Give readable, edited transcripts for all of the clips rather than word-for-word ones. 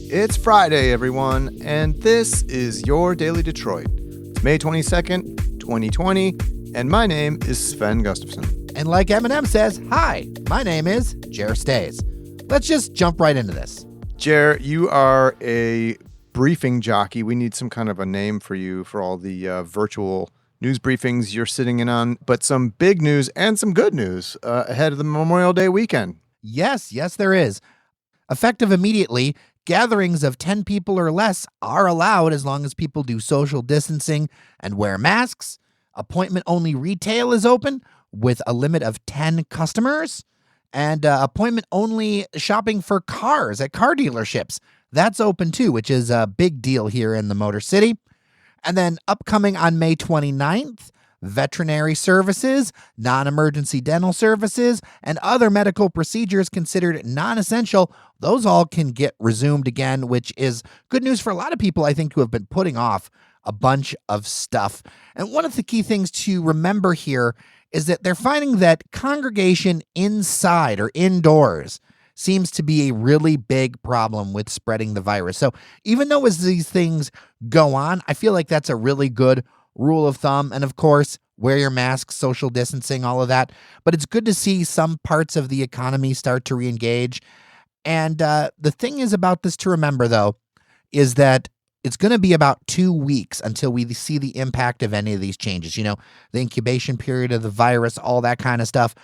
It's Friday, everyone, and this is your Daily Detroit. It's May 22nd, 2020, and my name is Sven Gustafson. And like Eminem says, hi, my name is Jer Stays. Let's just jump right into this. Jer, you are a briefing jockey. We need some kind of a name for you for all the virtual news briefings you're sitting in on, but some big news and some good news ahead of the Memorial Day weekend. Yes, there is. Effective immediately, gatherings of 10 people or less are allowed as long as people do social distancing and wear masks. Appointment-only retail is open with a limit of 10 customers. And appointment-only shopping for cars at car dealerships. That's open too, which is a big deal here in the Motor City. And then upcoming on May 29th, veterinary services, non-emergency dental services, and other medical procedures considered non-essential, those all can get resumed again, which is good news for a lot of people, I think, who have been putting off a bunch of stuff. And one of the key things to remember here is that they're finding that congregation inside or indoors seems to be a really big problem with spreading the virus. So even though as these things go on, I feel like that's a really good rule of thumb. And of course, wear your mask, social distancing, all of that. But it's good to see some parts of the economy start to reengage. And the thing is about this to remember, though, is that it's going to be about 2 weeks until we see the impact of any of these changes. You know, the incubation period of the virus, all that kind of stuff.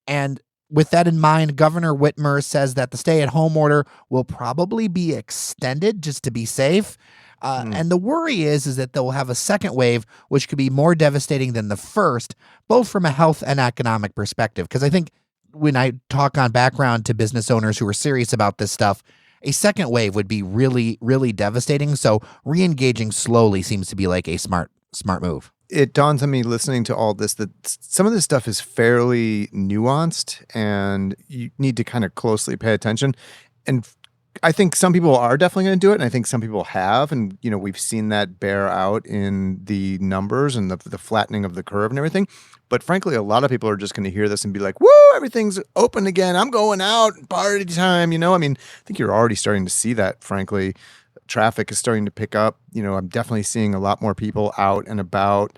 And with that in mind, Governor Whitmer says that the stay-at-home order will probably be extended just to be safe. And the worry is that they'll have a second wave, which could be more devastating than the first, both from a health and economic perspective. Because I think when I talk on background to business owners who are serious about this stuff, a second wave would be really, really devastating. So re-engaging slowly seems to be like a smart move. It dawns on me listening to all this that some of this stuff is fairly nuanced and you need to kind of closely pay attention. And I think some people are definitely going to do it, and I think some people have. And, you know, we've seen that bear out in the numbers and the flattening of the curve and everything. But frankly, a lot of people are just going to hear this and be like, woo, everything's open again. I'm going out, party time. You know, I mean, I think you're already starting to see that, frankly. Traffic is starting to pick up. You know, I'm definitely seeing a lot more people out and about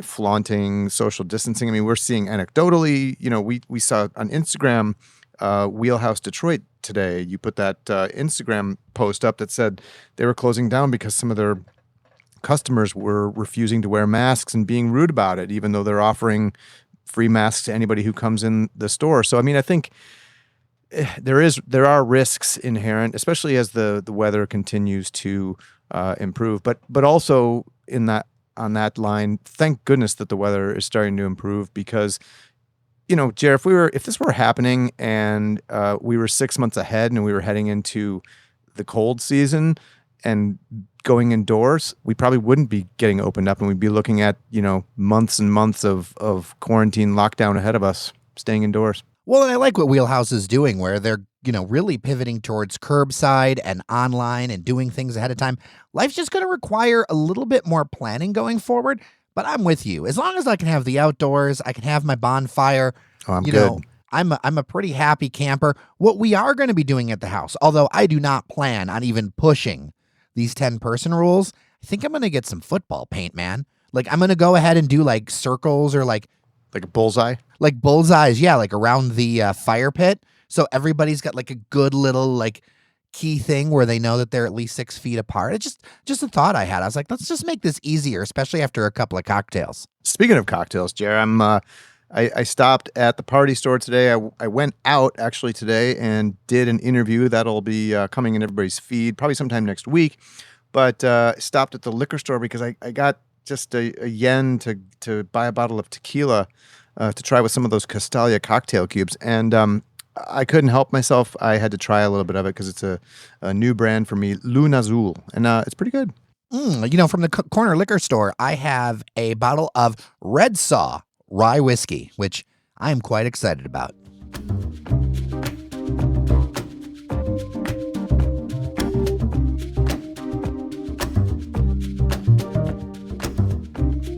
flaunting social distancing. I mean, we're seeing anecdotally, you know, we saw on Instagram, Wheelhouse Detroit today. You put that Instagram post up that said they were closing down because some of their customers were refusing to wear masks and being rude about it, even though they're offering free masks to anybody who comes in the store. So, I mean, I think there are risks inherent, especially as the weather continues to improve. But also on that line, thank goodness that the weather is starting to improve because, you know, Jer, if this were happening and we were 6 months ahead and we were heading into the cold season and going indoors, we probably wouldn't be getting opened up and we'd be looking at, you know, months and months of quarantine lockdown ahead of us, staying indoors. Well, and I like what Wheelhouse is doing where they're, you know, really pivoting towards curbside and online and doing things ahead of time. Life's just going to require a little bit more planning going forward, but I'm with you. As long as I can have the outdoors, I can have my bonfire. Oh, I'm good. I'm a pretty happy camper. What we are going to be doing at the house, although I do not plan on even pushing these 10-person rules, I think I'm going to get some football paint, man. Like, I'm going to go ahead and do like circles or like a bullseye? Like bullseyes, yeah, like around the fire pit. So everybody's got like a good little like key thing where they know that they're at least 6 feet apart. It's just a thought I had. I was like, let's just make this easier, especially after a couple of cocktails. Speaking of cocktails, Jer, I stopped at the party store today. I went out actually today and did an interview that'll be coming in everybody's feed probably sometime next week. But stopped at the liquor store because I got just a yen to buy a bottle of tequila to try with some of those Castalia cocktail cubes. And I couldn't help myself. I had to try a little bit of it because it's a new brand for me, Luna Azul. And it's pretty good. You know, from the corner liquor store, I have a bottle of Red Saw rye whiskey, which I'm quite excited about.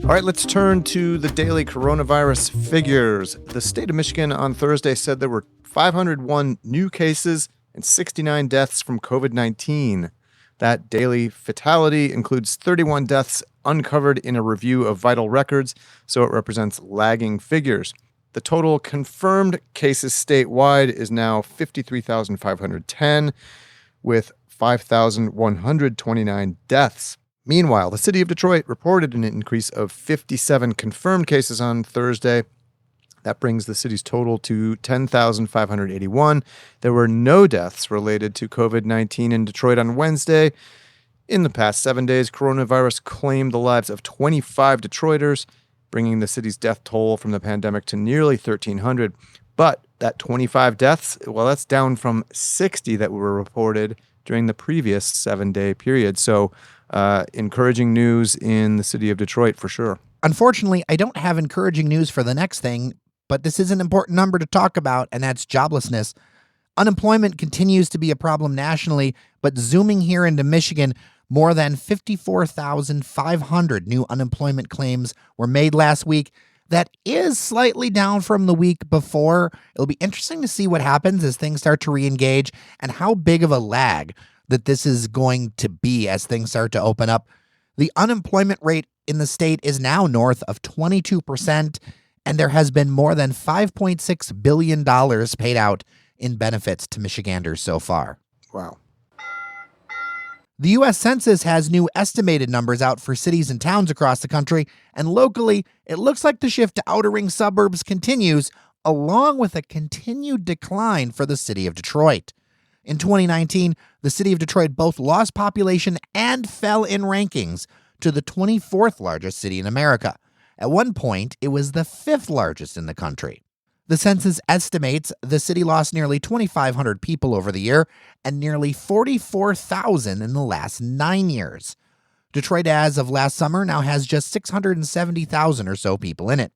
All right, let's turn to the daily coronavirus figures. The state of Michigan on Thursday said there were 501 new cases and 69 deaths from COVID-19. That daily fatality includes 31 deaths uncovered in a review of vital records, so it represents lagging figures. The total confirmed cases statewide is now 53,510, with 5,129 deaths. Meanwhile, the city of Detroit reported an increase of 57 confirmed cases on Thursday. That brings the city's total to 10,581. There were no deaths related to COVID-19 in Detroit on Wednesday. In the past 7 days, coronavirus claimed the lives of 25 Detroiters, bringing the city's death toll from the pandemic to nearly 1,300. But that 25 deaths, well, that's down from 60 that were reported during the previous 7-day period. So encouraging news in the city of Detroit for sure. Unfortunately, I don't have encouraging news for the next thing, but this is an important number to talk about, and that's joblessness. Unemployment continues to be a problem nationally, but zooming here into Michigan, more than 54,500 new unemployment claims were made last week. That is slightly down from the week before. It'll be interesting to see what happens as things start to re-engage and how big of a lag that this is going to be as things start to open up. The unemployment rate in the state is now north of 22%, and there has been more than $5.6 billion paid out in benefits to Michiganders so far. Wow. The U.S. Census has new estimated numbers out for cities and towns across the country, and locally, it looks like the shift to outer ring suburbs continues, along with a continued decline for the city of Detroit. In 2019, the city of Detroit both lost population and fell in rankings to the 24th largest city in America. At one point, it was the 5th largest in the country. The census estimates the city lost nearly 2,500 people over the year and nearly 44,000 in the last 9 years. Detroit, as of last summer, now has just 670,000 or so people in it.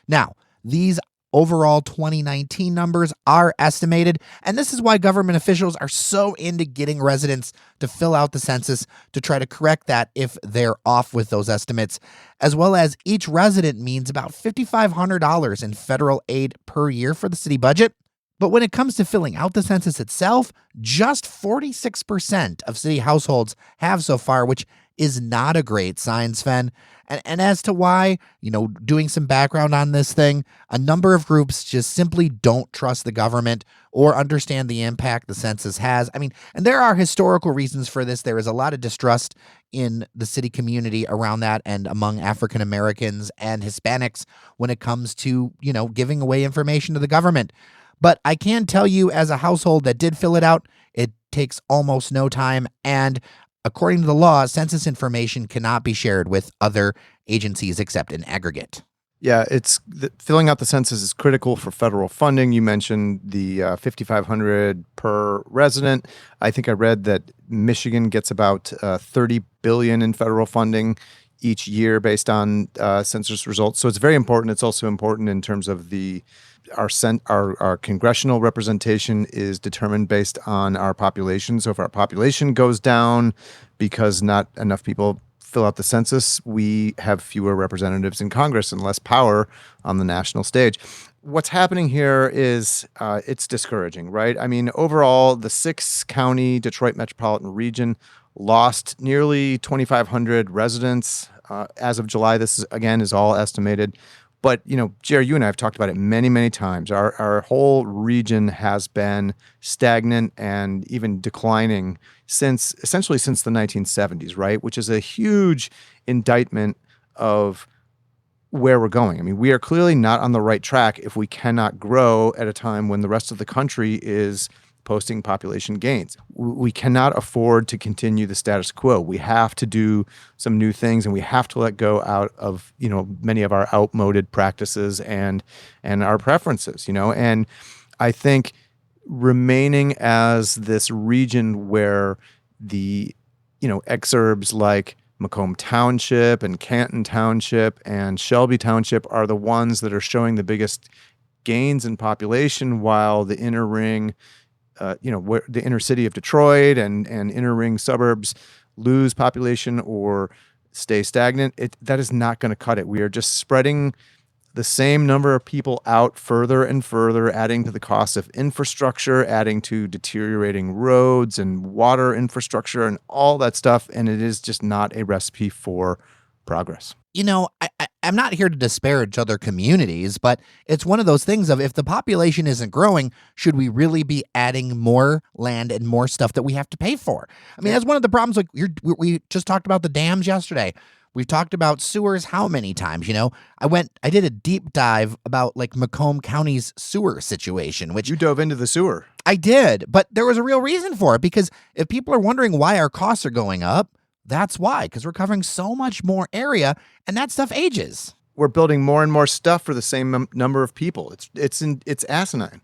Now, these overall 2019 numbers are estimated, and this is why government officials are so into getting residents to fill out the census to try to correct that if they're off with those estimates, as well as each resident means about $5,500 in federal aid per year for the city budget. But when it comes to filling out the census itself, just 46% of city households have so far, which is not a great sign, Sven. And as to why, doing some background on this thing, a number of groups just simply don't trust the government or understand the impact the census has. And there are historical reasons for this. There is a lot of distrust in the city community around that and among African Americans and Hispanics when it comes to, giving away information to the government. But I can tell you, as a household that did fill it out, it takes almost no time, and according to the law, census information cannot be shared with other agencies except in aggregate. Yeah, filling out the census is critical for federal funding. You mentioned the $5,500 per resident. I think I read that Michigan gets about $30 billion in federal funding each year based on census results. So it's very important. It's also important in terms of our congressional representation is determined based on our population. So if our population goes down because not enough people fill out the census, we have fewer representatives in Congress and less power on the national stage. What's happening here is it's discouraging, right? Overall, the 6-county Detroit metropolitan region lost nearly 2,500 residents as of July. This is all estimated. But, Jerry, you and I have talked about it many, many times. Our whole region has been stagnant and even declining essentially since the 1970s, right? Which is a huge indictment of where we're going. We are clearly not on the right track if we cannot grow at a time when the rest of the country is posting population gains. We cannot afford to continue the status quo. We have to do some new things, and we have to let go out of, many of our outmoded practices and our preferences, And I think remaining as this region where the, exurbs like Macomb Township and Canton Township and Shelby Township are the ones that are showing the biggest gains in population, while the inner ring where the inner city of Detroit and inner ring suburbs lose population or stay stagnant, that is not going to cut it. We are just spreading the same number of people out further and further, adding to the cost of infrastructure, adding to deteriorating roads and water infrastructure and all that stuff. And it is just not a recipe for progress. I'm not here to disparage other communities, but it's one of those things of if the population isn't growing, should we really be adding more land and more stuff that we have to pay for? I mean, that's one of the problems. Like we just talked about the dams yesterday. We've talked about sewers how many times? I did a deep dive about like Macomb County's sewer situation, which You dove into the sewer. I did, but there was a real reason for it, because if people are wondering why our costs are going up, that's why, because we're covering so much more area and that stuff ages. We're building more and more stuff for the same number of people. It's asinine.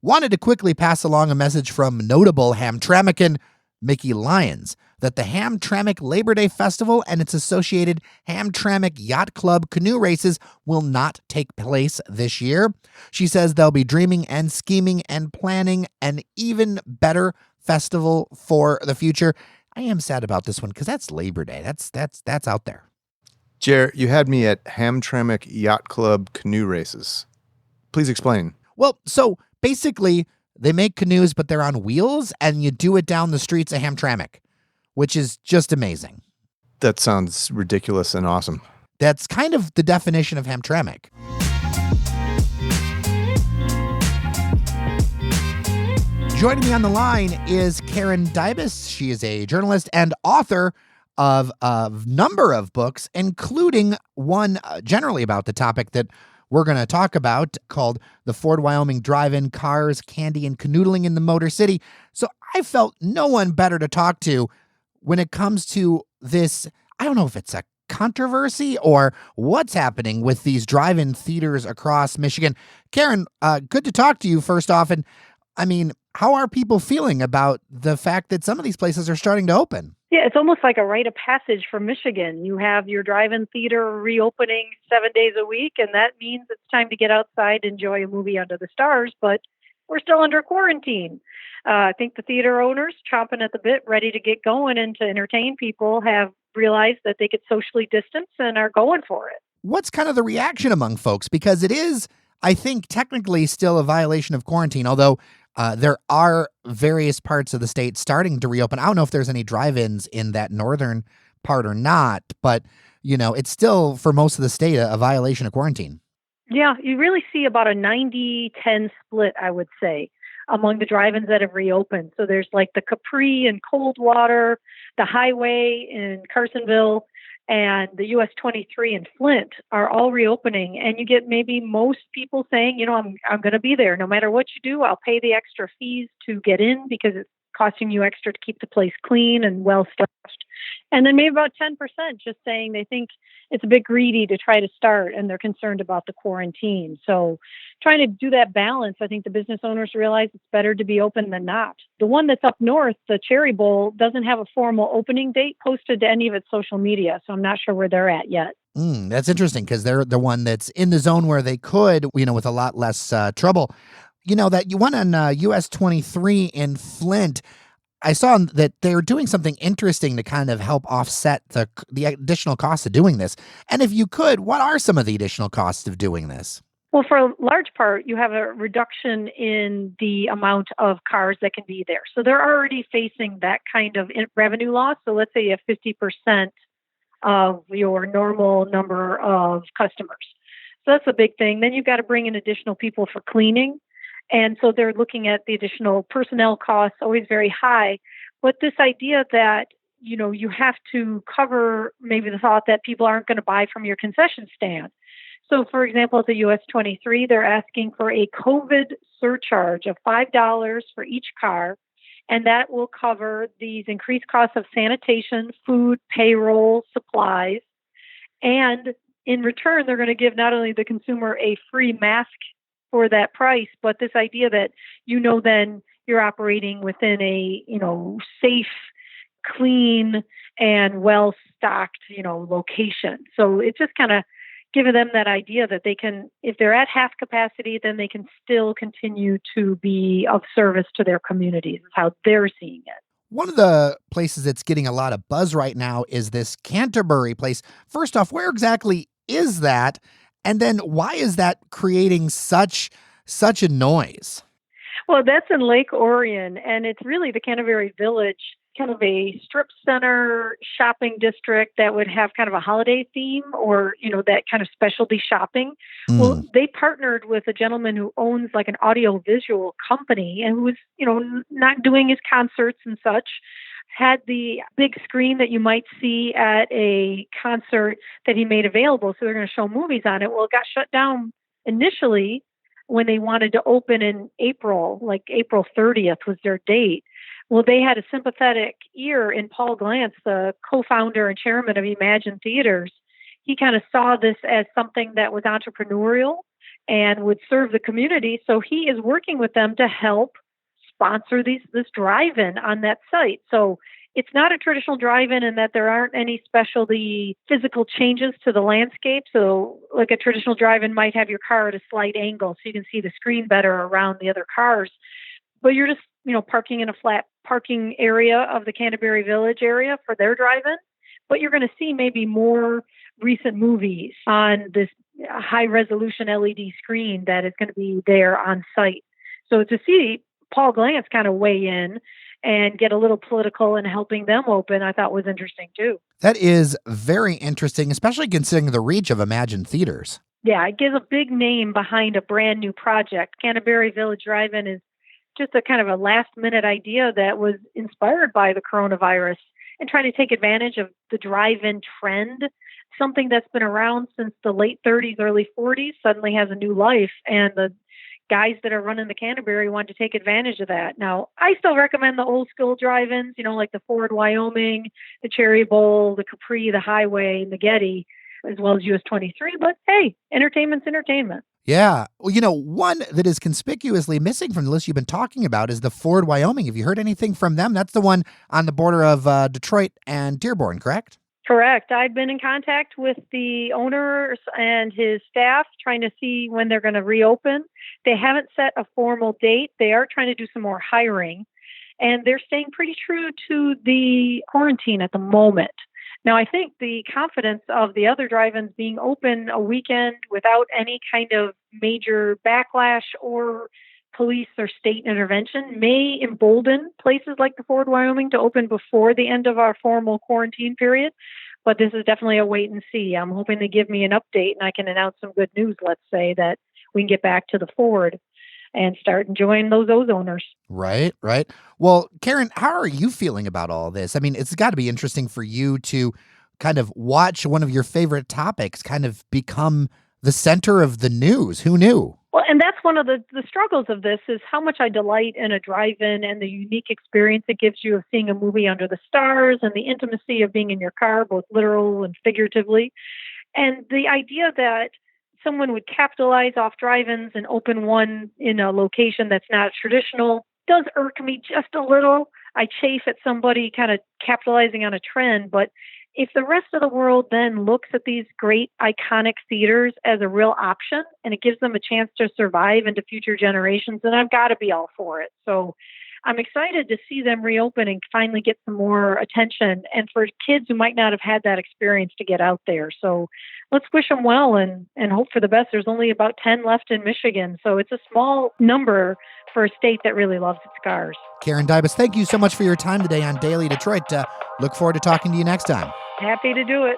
Wanted to quickly pass along a message from notable Hamtramckian Mickey Lyons that the Hamtramck Labor Day Festival and its associated Hamtramck Yacht Club canoe races will not take place this year. She says they'll be dreaming and scheming and planning an even better festival for the future. I am sad about this one because that's Labor Day. That's out there. Jer, you had me at Hamtramck Yacht Club canoe races. Please explain. Well, so basically, they make canoes, but they're on wheels, and you do it down the streets of Hamtramck, which is just amazing. That sounds ridiculous and awesome. That's kind of the definition of Hamtramck. Joining me on the line is Karen Dybis. She is a journalist and author of a number of books, including one generally about the topic that we're going to talk about, called The Ford Wyoming Drive-In Cars, Candy, and Canoodling in the Motor City. So I felt no one better to talk to when it comes to this. I don't know if it's a controversy or what's happening with these drive-in theaters across Michigan. Karen, good to talk to you first off. And I mean, how are people feeling about the fact that some of these places are starting to open? Yeah, it's almost like a rite of passage for Michigan. You have your drive-in theater reopening 7 days a week, and that means it's time to get outside, enjoy a movie under the stars, but we're still under quarantine. I think the theater owners, chomping at the bit, ready to get going and to entertain people, have realized that they could socially distance and are going for it. What's kind of the reaction among folks? Because it is, I think, technically still a violation of quarantine, although there are various parts of the state starting to reopen. I don't know if there's any drive-ins in that northern part or not, but, it's still, for most of the state, a violation of quarantine. Yeah, you really see about a 90-10 split, I would say, among the drive-ins that have reopened. So there's like the Capri and Coldwater, the Highway in Carsonville, and the US 23 in Flint are all reopening. And you get maybe most people saying, I'm going to be there. No matter what you do, I'll pay the extra fees to get in because it's costing you extra to keep the place clean and well-staffed. And then maybe about 10% just saying they think it's a bit greedy to try to start and they're concerned about the quarantine. So trying to do that balance, I think the business owners realize it's better to be open than not. The one that's up north, the Cherry Bowl, doesn't have a formal opening date posted to any of its social media. So I'm not sure where they're at yet. That's interesting because they're the one that's in the zone where they could, with a lot less trouble. That you went on US 23 in Flint. I saw that they were doing something interesting to kind of help offset the additional costs of doing this. And if you could, what are some of the additional costs of doing this? Well, for a large part, you have a reduction in the amount of cars that can be there. So they're already facing that kind of revenue loss. So let's say you have 50% of your normal number of customers. So that's a big thing. Then you've got to bring in additional people for cleaning. And so they're looking at the additional personnel costs, always very high. But this idea that, you have to cover maybe the thought that people aren't going to buy from your concession stand. So, for example, at the US 23, they're asking for a COVID surcharge of $5 for each car. And that will cover these increased costs of sanitation, food, payroll, supplies. And in return, they're going to give not only the consumer a free mask for that price, but this idea that, then you're operating within a, safe, clean, and well-stocked, location. So it's just kind of giving them that idea that they can, if they're at half capacity, then they can still continue to be of service to their communities, is how they're seeing it. One of the places that's getting a lot of buzz right now is this Canterbury place. First off, where exactly is that? And then why is that creating such a noise? Well, that's in Lake Orion, and it's really the Canterbury Village, kind of a strip center shopping district that would have kind of a holiday theme or, that kind of specialty shopping. Well, they partnered with a gentleman who owns like an audio-visual company and who was, not doing his concerts and such, had the big screen that you might see at a concert that he made available. So they're going to show movies on it. Well, it got shut down initially when they wanted to open in April, like April 30th was their date. Well, they had a sympathetic ear in Paul Glantz, the co-founder and chairman of Imagine Theaters. He kind of saw this as something that was entrepreneurial and would serve the community. So he is working with them to help sponsor this drive-in on that site. So it's not a traditional drive-in in that there aren't any specialty physical changes to the landscape. So like a traditional drive-in might have your car at a slight angle so you can see the screen better around the other cars. But you're just, parking in a flat parking area of the Canterbury Village area for their drive-in. But you're going to see maybe more recent movies on this high-resolution LED screen that is going to be there on site. So to see Paul Glantz kind of weigh in and get a little political in helping them open, I thought was interesting too. That is very interesting, especially considering the reach of Imagine Theaters. Yeah, it gives a big name behind a brand new project. Canterbury Village Drive-In is just a kind of a last-minute idea that was inspired by the coronavirus and trying to take advantage of the drive-in trend. Something that's been around since the late 30s, early 40s suddenly has a new life, and the guys that are running the Canterbury want to take advantage of that. Now, I still recommend the old school drive-ins, like the Ford Wyoming, the Cherry Bowl, the Capri, the Highway, and the Getty, as well as US 23. But hey, entertainment's entertainment. Yeah. Well, one that is conspicuously missing from the list you've been talking about is the Ford Wyoming. Have you heard anything from them? That's the one on the border of Detroit and Dearborn, correct? Correct. I've been in contact with the owners and his staff trying to see when they're going to reopen. They haven't set a formal date. They are trying to do some more hiring, and they're staying pretty true to the quarantine at the moment. Now, I think the confidence of the other drive-ins being open a weekend without any kind of major backlash or police or state intervention may embolden places like the Ford Wyoming to open before the end of our formal quarantine period. But this is definitely a wait and see. I'm hoping they give me an update and I can announce some good news, let's say, that we can get back to the Ford and start enjoying those owners. Right. Well, Karen, how are you feeling about all this? I mean, it's got to be interesting for you to kind of watch one of your favorite topics kind of become the center of the news. Who knew? Well, and that's one of the struggles of this is how much I delight in a drive-in and the unique experience it gives you of seeing a movie under the stars and the intimacy of being in your car, both literal and figuratively. And the idea that someone would capitalize off drive-ins and open one in a location that's not traditional does irk me just a little. I chafe at somebody kind of capitalizing on a trend, but if the rest of the world then looks at these great iconic theaters as a real option and it gives them a chance to survive into future generations, then I've got to be all for it. So I'm excited to see them reopen and finally get some more attention, and for kids who might not have had that experience to get out there. So let's wish them well and hope for the best. There's only about 10 left in Michigan, so it's a small number for a state that really loves its cars. Karen Dybis, thank you so much for your time today on Daily Detroit. Look forward to talking to you next time. Happy to do it.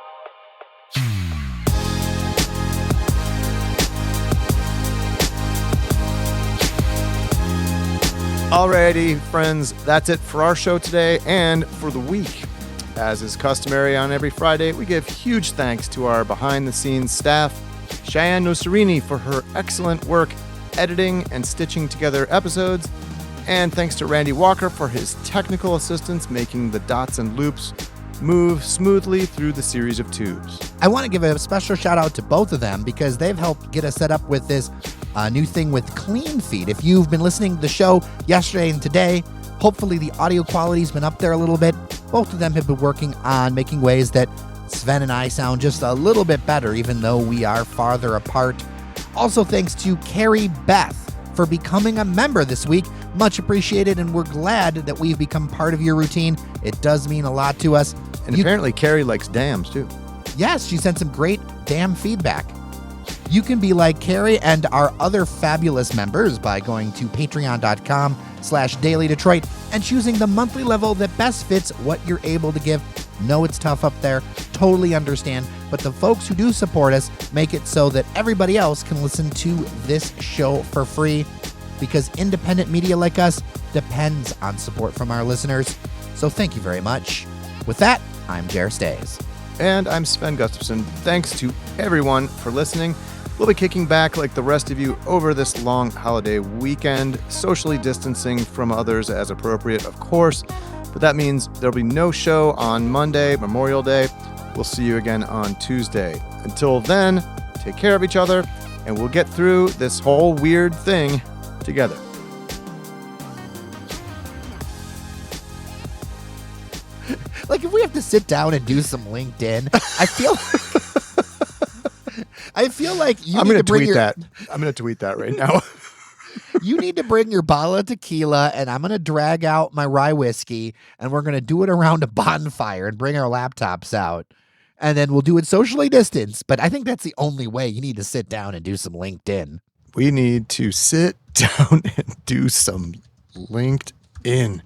Alrighty, friends, that's it for our show today and for the week. As is customary on every Friday, we give huge thanks to our behind-the-scenes staff, Cheyenne Nosarini for her excellent work editing and stitching together episodes, and thanks to Randy Walker for his technical assistance making the dots and loops move smoothly through the series of tubes. I want to give a special shout out to both of them because they've helped get us set up with this new thing with Clean Feed. If you've been listening to the show yesterday and today, hopefully the audio quality's been up there a little bit. Both of them have been working on making ways that Sven and I sound just a little bit better, even though we are farther apart. Also, thanks to Carrie Beth for becoming a member this week. Much appreciated, and we're glad that we've become part of your routine. It does mean a lot to us. And apparently Carrie likes dams, too. Yes, she sent some great dam feedback. You can be like Carrie and our other fabulous members by going to patreon.com/dailydetroit and choosing the monthly level that best fits what you're able to give. Know it's tough up there, totally understand, but the folks who do support us make it so that everybody else can listen to this show for free, because independent media like us depends on support from our listeners. So thank you very much. With that, I'm Jer Stays. And I'm Sven Gustafson. Thanks to everyone for listening. We'll be kicking back like the rest of you over this long holiday weekend, socially distancing from others as appropriate, of course. But that means there'll be no show on Monday, Memorial Day. We'll see you again on Tuesday. Until then, take care of each other, and we'll get through this whole weird thing together. Like, if we have to sit down and do some LinkedIn, I feel like you I'm need going to to bring tweet that. I'm going to tweet that right now. You need to bring your bottle of tequila, and I'm going to drag out my rye whiskey, and we're going to do it around a bonfire and bring our laptops out. And then we'll do it socially distanced. But I think that's the only way. You need to sit down and do some LinkedIn. We need to sit down and do some LinkedIn.